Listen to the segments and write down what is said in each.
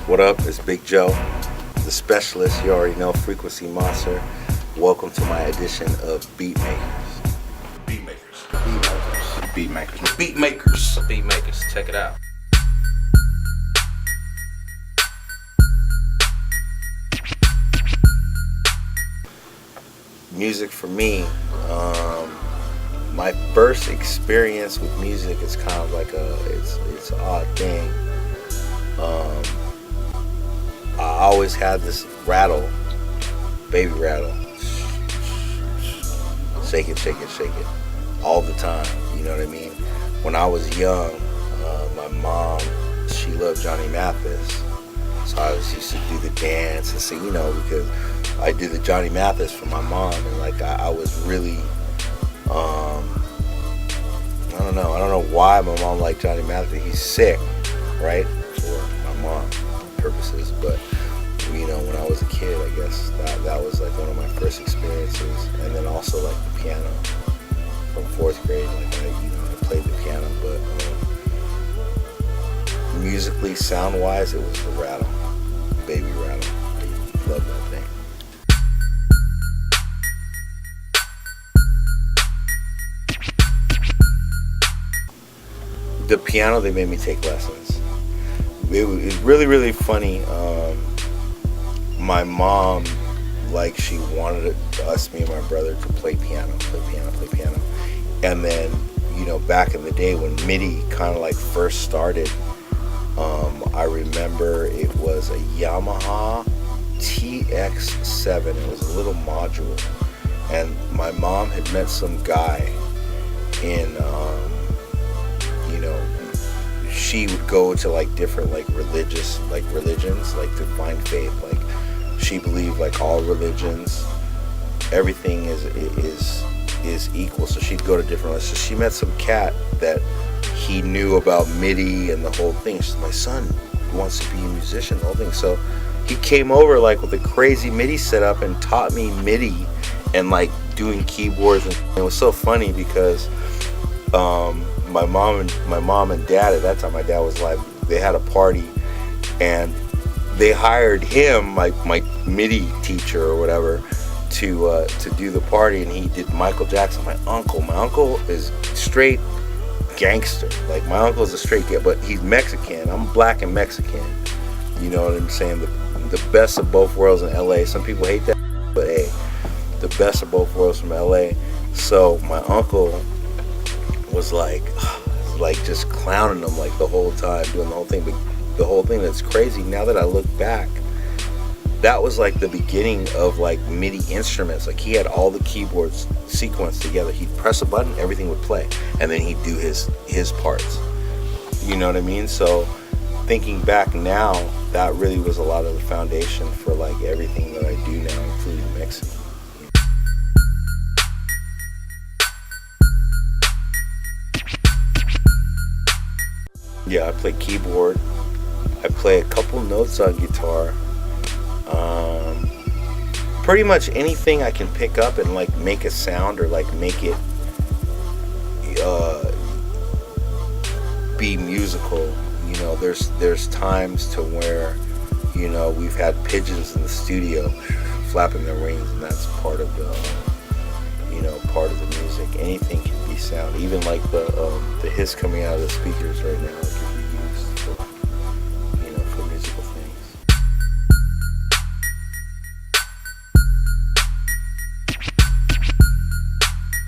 What up? It's Big Joe, the specialist. You already know, Frequency Monster. Welcome to my edition of Beatmakers. Beatmakers. Check it out. Music for me, my first experience with music is kind of like it's an odd thing. I always had this rattle, baby rattle, shake it, all the time. You know what I mean? When I was young, my mom, she loved Johnny Mathis, so I used to do the dance and sing, because I did the Johnny Mathis for my mom, and like I was really, I don't know why my mom liked Johnny Mathis. He's sick, right, for my mom purposes, but when I was a kid, I guess that was like one of my first experiences. And then also like the piano from 4th grade, like I played the piano, but musically, sound wise, it was the rattle, baby rattle. I love that thing. The piano, they made me take lessons. It was really, really funny. My mom, she wanted us, me and my brother, to play piano. And then, back in the day when MIDI kind of first started, I remember it was a Yamaha TX7. It was a little module. And my mom had met some guy in, she would go to different religions, to find faith. She believed all religions, everything is equal. So she'd go to different ones. So she met some cat that he knew about MIDI and the whole thing. She's like, my son wants to be a musician, the whole thing. So he came over with a crazy MIDI setup and taught me MIDI and doing keyboards. And it was so funny because my mom and dad, at that time my dad was alive, they had a party and they hired him, my MIDI teacher or whatever, to do the party, and he did Michael Jackson. My uncle is straight gangster. My uncle is a straight guy, but he's Mexican. I'm black and Mexican. You know what I'm saying? The best of both worlds in LA. Some people hate that, but hey, the best of both worlds from LA. So my uncle was just clowning them the whole time, doing the whole thing. But the whole thing that's crazy now that I look back, that was the beginning of MIDI instruments. He had all the keyboards sequenced together. He'd press a button, everything would play, and then he'd do his parts. You know what I mean? So thinking back now, that really was a lot of the foundation for everything that I do now, including mixing. Yeah, I play keyboard. I play a couple notes on guitar. Pretty much anything I can pick up and make a sound or make it be musical. There's times to where we've had pigeons in the studio flapping their wings, and that's part of the music. Anything can be sound, even the hiss coming out of the speakers right now can be used for musical things.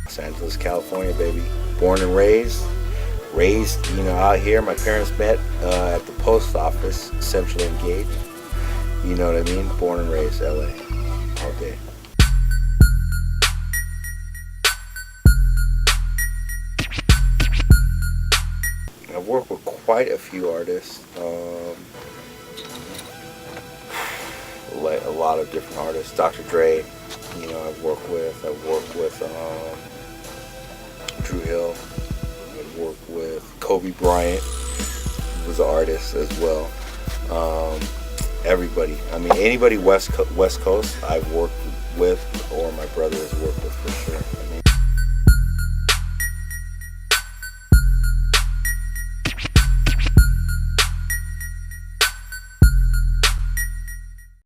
Los Angeles, California, baby. Born and raised out here. My parents met at the post office, Central Engaged. You know what I mean? Born and raised LA all day. I've worked with quite a few artists, a lot of different artists. Dr. Dre, I've worked with Drew Hill. I've worked with Kobe Bryant, who was an artist as well. Everybody. Anybody West Coast I've worked with, or my brother has worked with for sure.